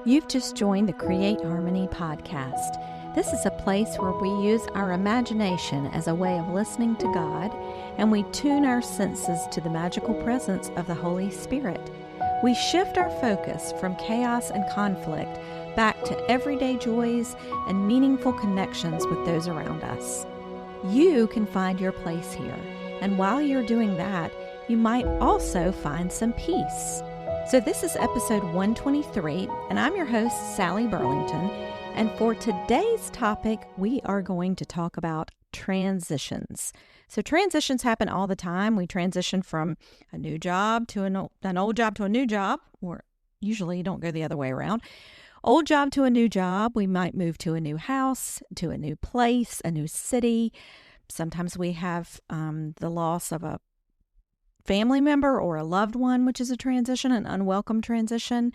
You've just joined the Create Harmony podcast. This is a place where we use our imagination as a way of listening to God, and we tune our senses to the magical presence of the Holy Spirit. We shift our focus from chaos and conflict back to everyday joys and meaningful connections with those around us. You can find your place here, and while you're doing that, you might also find some peace. So this is episode 123, and I'm your host, Sally Burlington, and for today's topic, we are going to talk about transitions. So transitions happen all the time. We transition from a new job to an old job to a new job, or usually you don't go the other way around. Old job to a new job. We might move to a new house, to a new place, a new city. Sometimes we have the loss of a family member or a loved one, which is a transition, an unwelcome transition.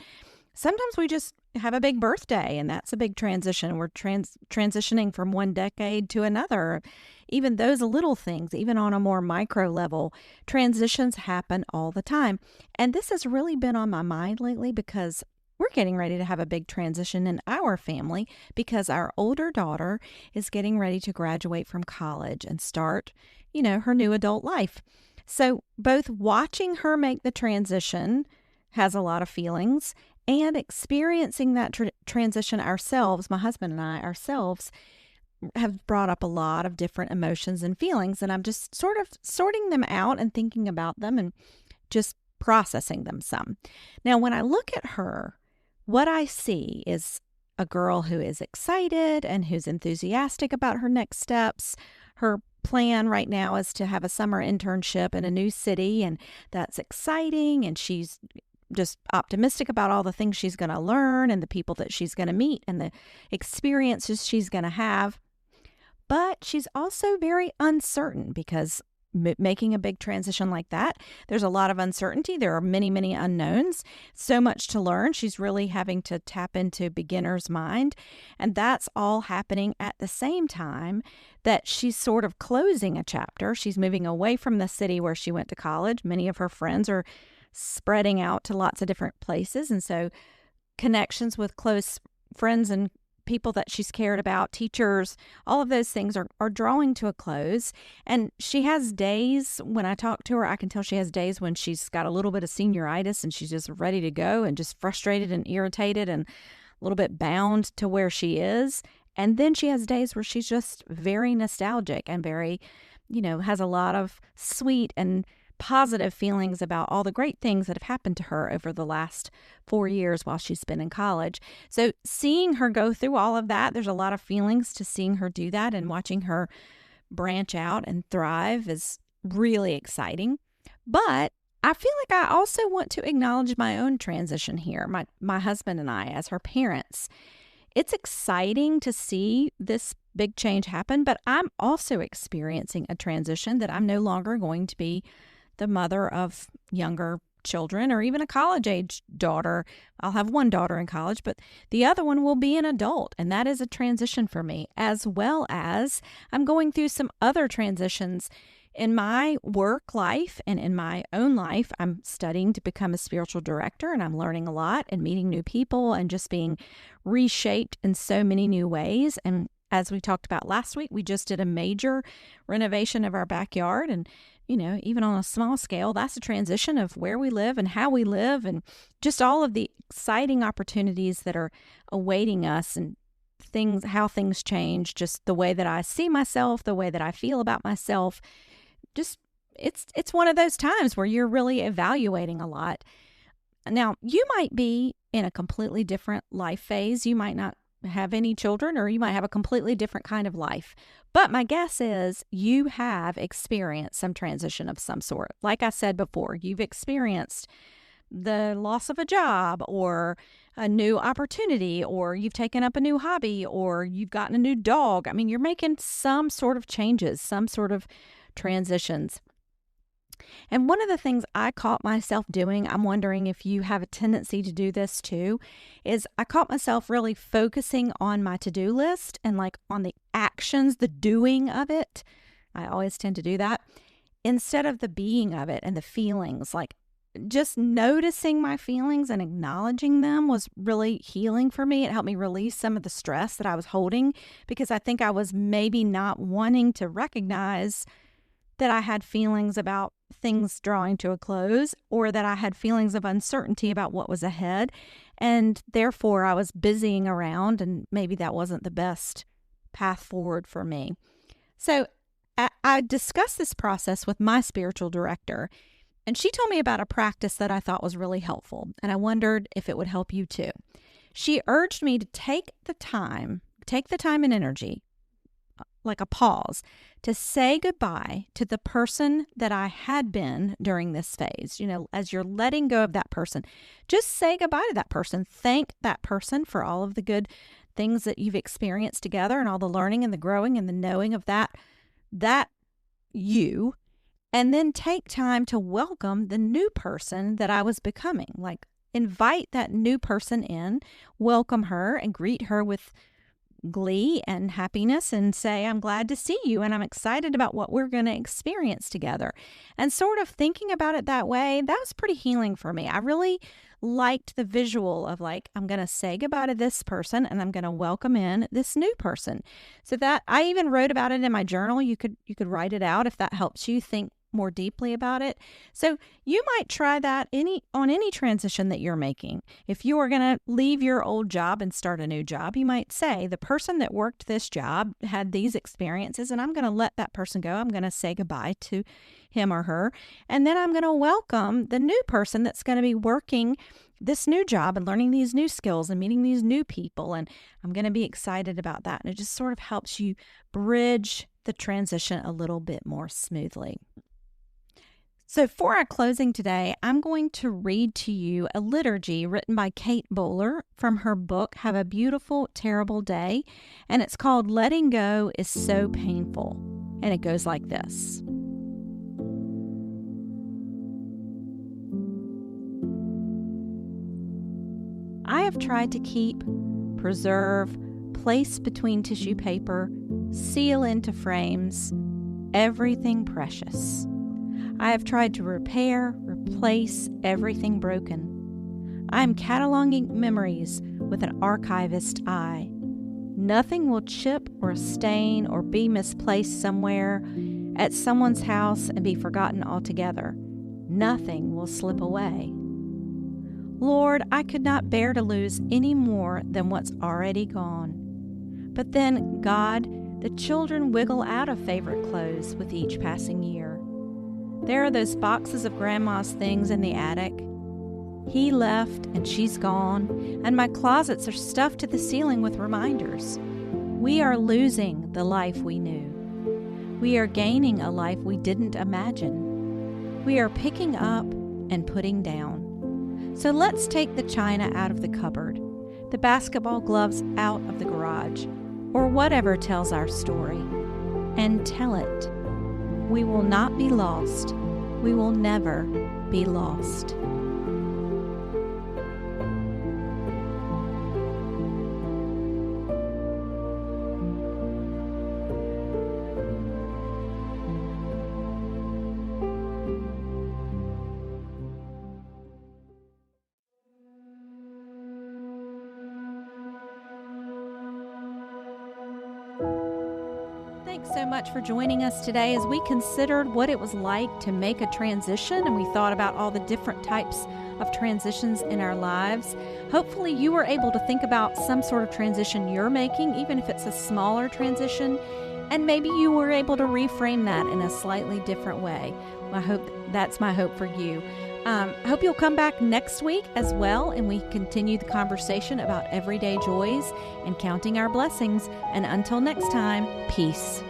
Sometimes we just have a big birthday, and that's a big transition. We're transitioning from one decade to another. Even those little things, even on a more micro level, transitions happen all the time. And this has really been on my mind lately because we're getting ready to have a big transition in our family because our older daughter is getting ready to graduate from college and start, her new adult life. So both watching her make the transition has a lot of feelings, and experiencing that transition ourselves, my husband and I ourselves, have brought up a lot of different emotions and feelings. And I'm just sort of sorting them out and thinking about them and just processing them some. Now, when I look at her, what I see is a girl who is excited and who's enthusiastic about her next steps. Her plan right now is to have a summer internship in a new city, and that's exciting, and she's just optimistic about all the things she's going to learn and the people that she's going to meet and the experiences she's going to have. But she's also very uncertain because making a big transition like that, there's a lot of uncertainty. There are many, many unknowns, so much to learn. She's really having to tap into beginner's mind. And that's all happening at the same time that she's sort of closing a chapter. She's moving away from the city where she went to college. Many of her friends are spreading out to lots of different places. And so connections with close friends and people that she's cared about, teachers, all of those things are drawing to a close. And she has days, when I talk to her, I can tell she has days when she's got a little bit of senioritis and she's just ready to go and just frustrated and irritated and a little bit bound to where she is. And then she has days where she's just very nostalgic and very, has a lot of sweet and positive feelings about all the great things that have happened to her over the last 4 years while she's been in college. So seeing her go through all of that, there's a lot of feelings to seeing her do that, and watching her branch out and thrive is really exciting. But I feel like I also want to acknowledge my own transition here, my husband and I as her parents. It's exciting to see this big change happen, but I'm also experiencing a transition that I'm no longer going to be the mother of younger children or even a college-age daughter. I'll have one daughter in college, but the other one will be an adult, and that is a transition for me, as well as I'm going through some other transitions in my work life and in my own life. I'm studying to become a spiritual director, and I'm learning a lot and meeting new people and just being reshaped in so many new ways. And as we talked about last week, we just did a major renovation of our backyard, and even on a small scale, that's a transition of where we live and how we live and just all of the exciting opportunities that are awaiting us and how things change, just the way that I see myself, the way that I feel about myself. Just it's one of those times where you're really evaluating a lot. Now, you might be in a completely different life phase. You might not have any children, or you might have a completely different kind of life. But my guess is you have experienced some transition of some sort. Like I said before, you've experienced the loss of a job or a new opportunity, or you've taken up a new hobby, or you've gotten a new dog. I mean, you're making some sort of changes, some sort of transitions. And one of the things I caught myself doing, I'm wondering if you have a tendency to do this too, is I caught myself really focusing on my to-do list and like on the actions, the doing of it. I always tend to do that instead of the being of it and the feelings. Like just noticing my feelings and acknowledging them was really healing for me. It helped me release some of the stress that I was holding, because I think I was maybe not wanting to recognize that I had feelings about things drawing to a close, or that I had feelings of uncertainty about what was ahead. And therefore, I was busying around, and maybe that wasn't the best path forward for me. So I discussed this process with my spiritual director, and she told me about a practice that I thought was really helpful, and I wondered if it would help you too. She urged me to take the time and energy, like a pause, to say goodbye to the person that I had been during this phase. As you're letting go of that person, just say goodbye to that person. Thank that person for all of the good things that you've experienced together, and all the learning and the growing and the knowing of that you. And then take time to welcome the new person that I was becoming. Like, invite that new person in, welcome her, and greet her with glee and happiness, and say, I'm glad to see you, and I'm excited about what we're going to experience together. And sort of thinking about it that way, that was pretty healing for me. I really liked the visual of, like, I'm going to say goodbye to this person, and I'm going to welcome in this new person. So that I even wrote about it in my journal. You could write it out if that helps you think more deeply about it. So you might try that on any transition that you're making. If you are going to leave your old job and start a new job, you might say, the person that worked this job had these experiences, and I'm going to let that person go. I'm going to say goodbye to him or her. And then I'm going to welcome the new person that's going to be working this new job and learning these new skills and meeting these new people. And I'm going to be excited about that. And it just sort of helps you bridge the transition a little bit more smoothly. So for our closing today, I'm going to read to you a liturgy written by Kate Bowler from her book, Have a Beautiful, Terrible Day. And it's called Letting Go is So Painful. And it goes like this. I have tried to keep, preserve, place between tissue paper, seal into frames, everything precious. I have tried to repair, replace everything broken. I am cataloging memories with an archivist eye. Nothing will chip or stain or be misplaced somewhere at someone's house and be forgotten altogether. Nothing will slip away. Lord, I could not bear to lose any more than what's already gone. But then, God, the children wiggle out of favorite clothes with each passing year. There are those boxes of Grandma's things in the attic. He left and she's gone, and my closets are stuffed to the ceiling with reminders. We are losing the life we knew. We are gaining a life we didn't imagine. We are picking up and putting down. So let's take the china out of the cupboard, the basketball gloves out of the garage, or whatever tells our story, and tell it. We will not be lost. We will never be lost. Thanks so much for joining us today as we considered what it was like to make a transition, and we thought about all the different types of transitions in our lives. Hopefully you were able to think about some sort of transition you're making, even if it's a smaller transition, and maybe you were able to reframe that in a slightly different way. That's my hope for you. I hope you'll come back next week as well, and we continue the conversation about everyday joys and counting our blessings. And until next time, peace.